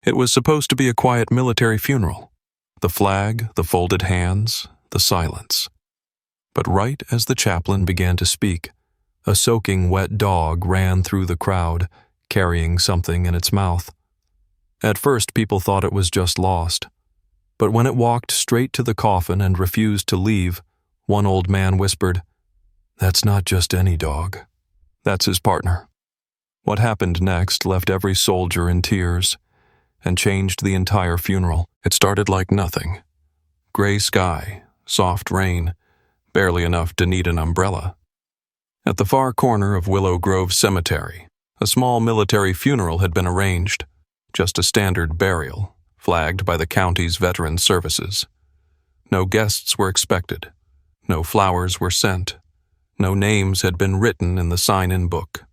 It was supposed to be a quiet military funeral. The flag, the folded hands, the silence. But right as the chaplain began to speak, a soaking wet dog ran through the crowd, carrying something in its mouth. At first, people thought it was just lost. But when it walked straight to the coffin and refused to leave, one old man whispered, "That's not just any dog. That's his partner." What happened next left every soldier in tears and changed the entire funeral. It started like nothing. Gray sky, soft rain, barely enough to need an umbrella. At the far corner of Willow Grove Cemetery, a small military funeral had been arranged, just a standard burial, flagged by the county's veteran services. No guests were expected. No flowers were sent. No names had been written in the sign-in book.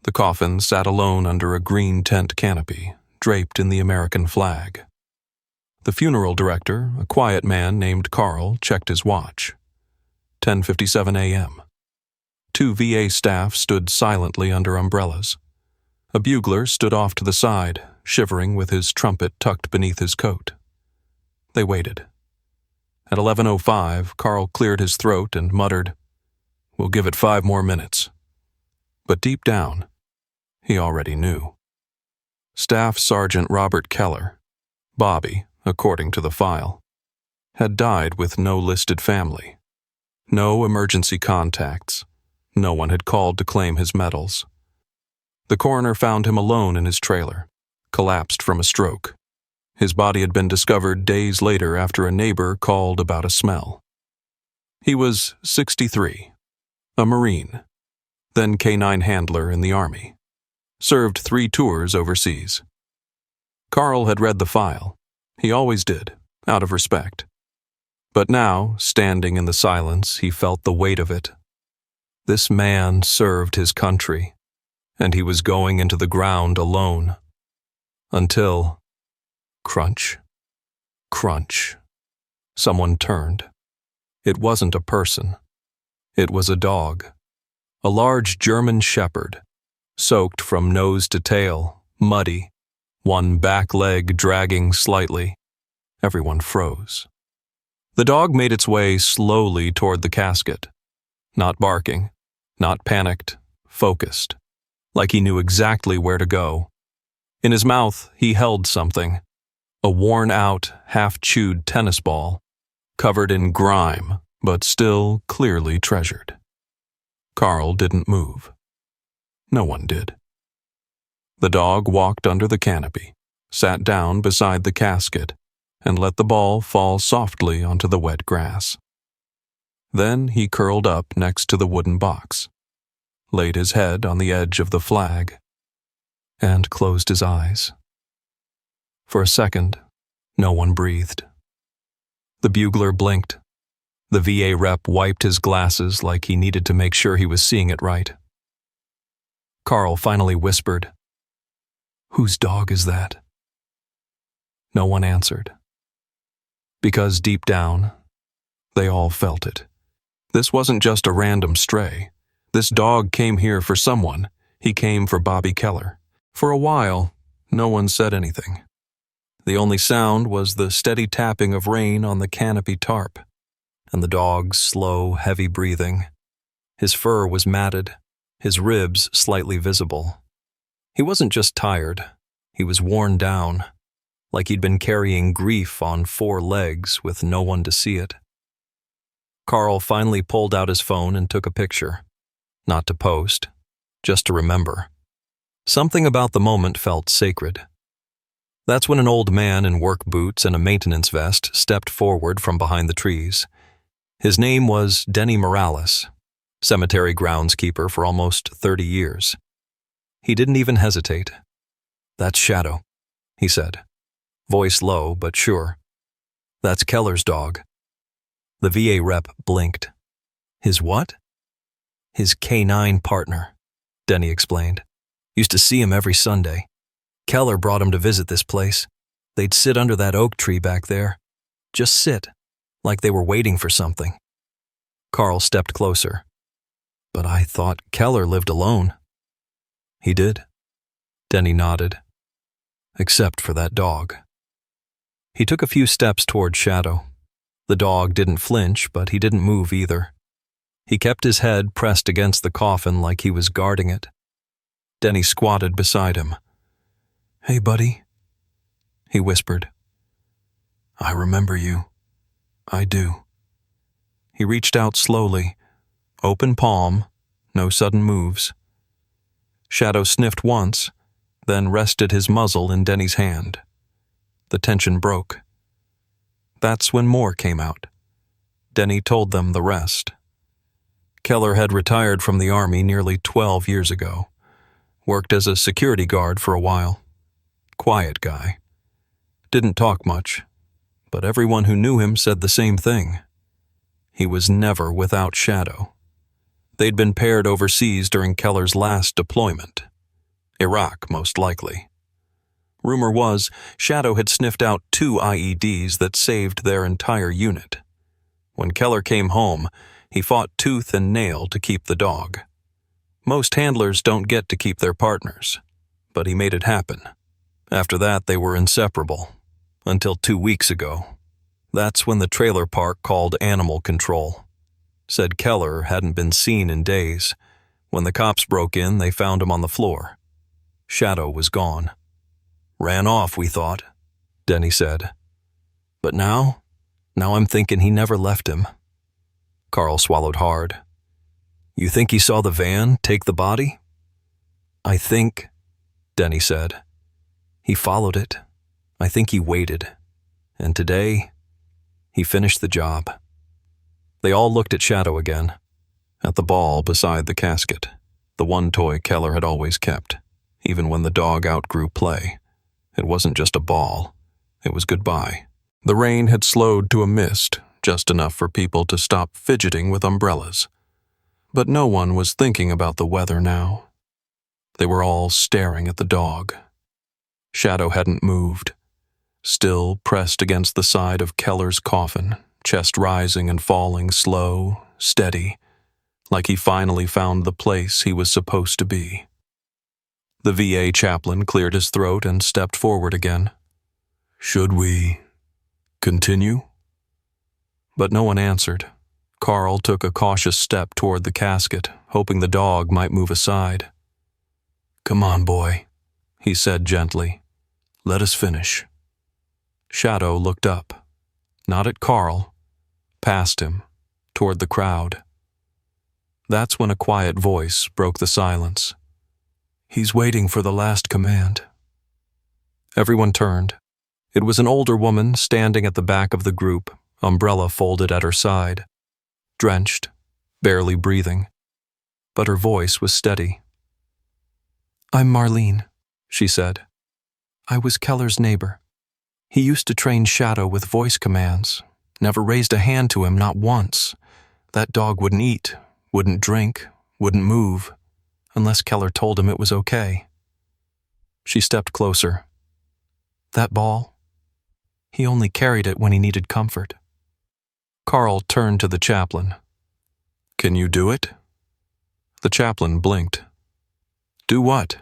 The coffin sat alone under a green tent canopy, draped in the American flag. The funeral director, a quiet man named Carl, checked his watch. 10:57 a.m. 2 VA staff stood silently under umbrellas. A bugler stood off to the side, shivering with his trumpet tucked beneath his coat. They waited. At 11:05, Carl cleared his throat and muttered, "We'll give it 5 more minutes." But deep down, he already knew. Staff Sergeant Robert Keller, Bobby, according to the file, had died with no listed family. No emergency contacts. No one had called to claim his medals. The coroner found him alone in his trailer, collapsed from a stroke. His body had been discovered days later after a neighbor called about a smell. He was 63, a Marine, then K-9 handler in the Army, served 3 tours overseas. Carl had read the file. He always did, out of respect. But now, standing in the silence, he felt the weight of it. This man served his country, and he was going into the ground alone. Until, crunch, crunch, someone turned. It wasn't a person. It was a dog. A large German shepherd, soaked from nose to tail, muddy, one back leg dragging slightly. Everyone froze. The dog made its way slowly toward the casket, not barking, not panicked, focused, like he knew exactly where to go. In his mouth, he held something, a worn-out, half-chewed tennis ball, covered in grime, but still clearly treasured. Carl didn't move. No one did. The dog walked under the canopy, sat down beside the casket, and let the ball fall softly onto the wet grass. Then he curled up next to the wooden box, laid his head on the edge of the flag, and closed his eyes. For a second, no one breathed. The bugler blinked. The VA rep wiped his glasses like he needed to make sure he was seeing it right. Carl finally whispered, "Whose dog is that?" No one answered. Because deep down, they all felt it. This wasn't just a random stray. This dog came here for someone. He came for Bobby Keller. For a while, no one said anything. The only sound was the steady tapping of rain on the canopy tarp, and the dog's slow, heavy breathing. His fur was matted, his ribs slightly visible. He wasn't just tired, he was worn down, like he'd been carrying grief on 4 legs with no one to see it. Carl finally pulled out his phone and took a picture. Not to post, just to remember. Something about the moment felt sacred. That's when an old man in work boots and a maintenance vest stepped forward from behind the trees. His name was Denny Morales, cemetery groundskeeper for almost 30 years. He didn't even hesitate. "That's Shadow," he said, voice low but sure. "That's Keller's dog." The VA rep blinked. "His what?" "His K-9 partner," Denny explained. "Used to see him every Sunday. Keller brought him to visit this place. They'd sit under that oak tree back there. Just sit, like they were waiting for something." Carl stepped closer. "But I thought Keller lived alone." "He did." Denny nodded. except for that dog. He took a few steps toward Shadow. The dog didn't flinch, but he didn't move either. He kept his head pressed against the coffin like he was guarding it. Denny squatted beside him. "Hey, buddy," he whispered. "I remember you. I do." He reached out slowly, open palm, no sudden moves. Shadow sniffed once, then rested his muzzle in Denny's hand. The tension broke. That's when more came out. Denny told them the rest. Keller had retired from the Army nearly 12 years ago. Worked as a security guard for a while. Quiet guy. Didn't talk much, but everyone who knew him said the same thing. He was never without Shadow. They'd been paired overseas during Keller's last deployment. Iraq, most likely. Rumor was, Shadow had sniffed out 2 IEDs that saved their entire unit. When Keller came home, he fought tooth and nail to keep the dog. Most handlers don't get to keep their partners, but he made it happen. After that, they were inseparable. Until 2 weeks ago. That's when the trailer park called animal control. Said Keller hadn't been seen in days. When the cops broke in, they found him on the floor. Shadow was gone. "Ran off, we thought," Denny said. "But now I'm thinking he never left him." Carl swallowed hard. "You think he saw the van take the body?" "I think," Denny said. "He followed it. I think he waited. And today, he finished the job." They all looked at Shadow again. At the ball beside the casket. The one toy Keller had always kept, even when the dog outgrew play. It wasn't just a ball. It was goodbye. The rain had slowed to a mist, just enough for people to stop fidgeting with umbrellas. But no one was thinking about the weather now. They were all staring at the dog. Shadow hadn't moved. Still pressed against the side of Keller's coffin, chest rising and falling slow, steady, like he finally found the place he was supposed to be. The VA chaplain cleared his throat and stepped forward again. "Should we continue?" But no one answered. Carl took a cautious step toward the casket, hoping the dog might move aside. "Come on, boy," he said gently. "Let us finish." Shadow looked up, not at Carl, past him, toward the crowd. That's when a quiet voice broke the silence. "He's waiting for the last command." Everyone turned. It was an older woman standing at the back of the group, umbrella folded at her side, drenched, barely breathing. But her voice was steady. "I'm Marlene," she said. "I was Keller's neighbor. He used to train Shadow with voice commands, never raised a hand to him, not once. That dog wouldn't eat, wouldn't drink, wouldn't move, unless Keller told him it was okay." She stepped closer. "That ball? He only carried it when he needed comfort." Carl turned to the chaplain. "Can you do it?" The chaplain blinked. "Do what?"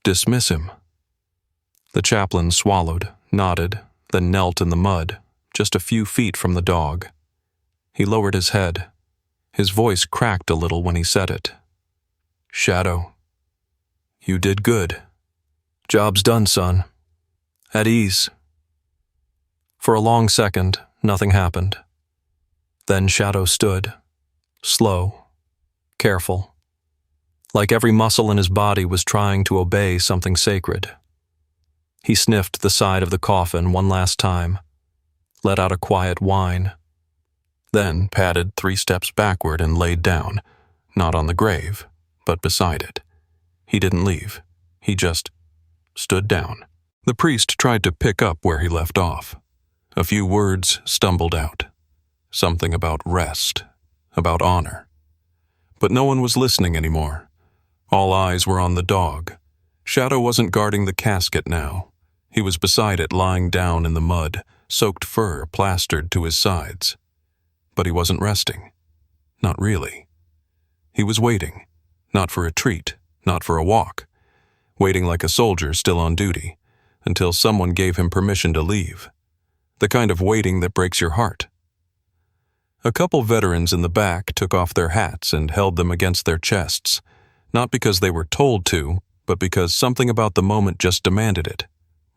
"Dismiss him." The chaplain swallowed, nodded, then knelt in the mud, just a few feet from the dog. He lowered his head. His voice cracked a little when he said it. "Shadow, you did good. Job's done, son. At ease." For a long second, nothing happened. Then Shadow stood, slow, careful, like every muscle in his body was trying to obey something sacred. He sniffed the side of the coffin one last time, let out a quiet whine, then padded 3 steps backward and laid down, not on the grave, but beside it. He didn't leave. He just stood down. The priest tried to pick up where he left off. A few words stumbled out. Something about rest, about honor. But no one was listening anymore. All eyes were on the dog. Shadow wasn't guarding the casket now. He was beside it, lying down in the mud, soaked fur plastered to his sides. But he wasn't resting. Not really. He was waiting, not for a treat, not for a walk. Waiting like a soldier still on duty, until someone gave him permission to leave. The kind of waiting that breaks your heart. A couple veterans in the back took off their hats and held them against their chests, not because they were told to, but because something about the moment just demanded it.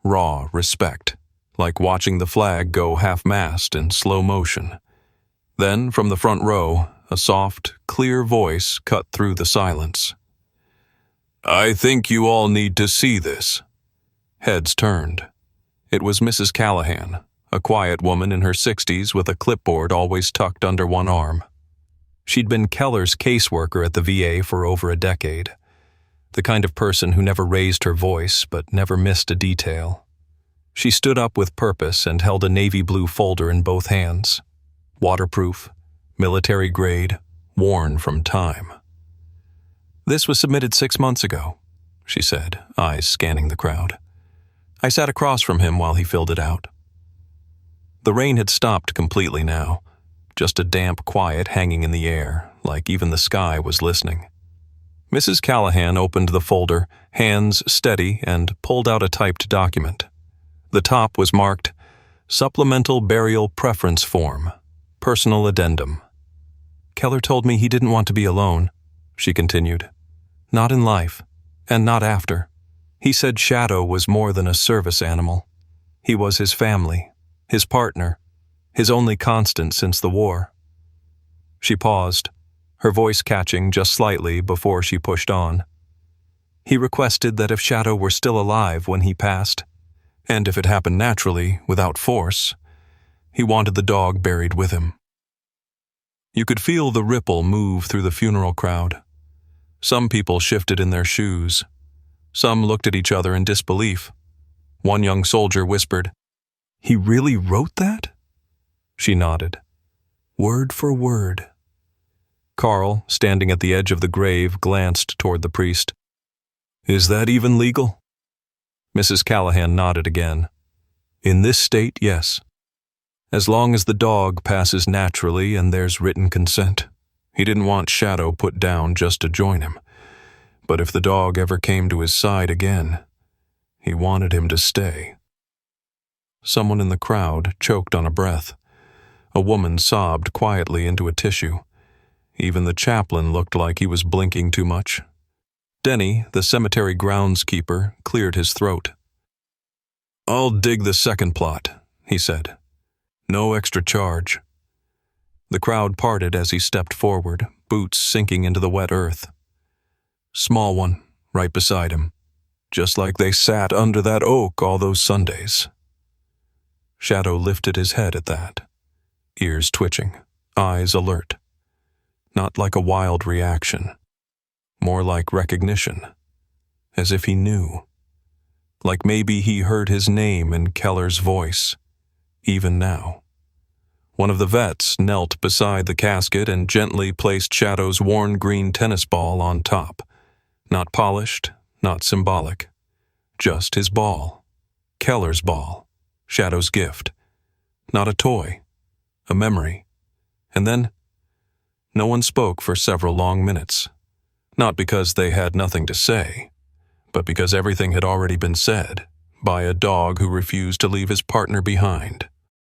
Raw respect, like watching the flag go half-mast in slow motion. Then, from the front row, a soft, clear voice cut through the silence. "I think you all need to see this." Heads turned. It was Mrs. Callahan, a quiet woman in her 60s with a clipboard always tucked under one arm. She'd been Keller's caseworker at the VA for over a decade, the kind of person who never raised her voice but never missed a detail. She stood up with purpose and held a navy blue folder in both hands. Waterproof, military grade, worn from time. "This was submitted 6 months ago," she said, eyes scanning the crowd. I sat across from him while he filled it out. The rain had stopped completely now, just a damp quiet hanging in the air, like even the sky was listening. Mrs. Callahan opened the folder, hands steady, and pulled out a typed document. The top was marked, "Supplemental Burial Preference Form, Personal Addendum." "Keller told me he didn't want to be alone," she continued. "Not in life, and not after. He said Shadow was more than a service animal. He was his family, his partner, his only constant since the war." She paused, her voice catching just slightly before she pushed on. "He requested that if Shadow were still alive when he passed, and if it happened naturally, without force, he wanted the dog buried with him." You could feel the ripple move through the funeral crowd. Some people shifted in their shoes. Some looked at each other in disbelief. One young soldier whispered, "He really wrote that?" She nodded. Word for word. Carl, standing at the edge of the grave, glanced toward the priest. "Is that even legal?" Mrs. Callahan nodded again. "In this state, yes. As long as the dog passes naturally and there's written consent. He didn't want Shadow put down just to join him. But if the dog ever came to his side again, he wanted him to stay." Someone in the crowd choked on a breath. A woman sobbed quietly into a tissue. Even the chaplain looked like he was blinking too much. Denny, the cemetery groundskeeper, cleared his throat. "I'll dig the second plot," he said. "No extra charge." The crowd parted as he stepped forward, boots sinking into the wet earth. "Small one, right beside him, just like they sat under that oak all those Sundays." Shadow lifted his head at that, ears twitching, eyes alert. Not like a wild reaction, more like recognition, as if he knew. Like maybe he heard his name in Keller's voice, even now. One of the vets knelt beside the casket and gently placed Shadow's worn green tennis ball on top. Not polished, not symbolic. Just his ball. Keller's ball. Shadow's gift. Not a toy. A memory. And then, no one spoke for several long minutes. Not because they had nothing to say, but because everything had already been said by a dog who refused to leave his partner behind.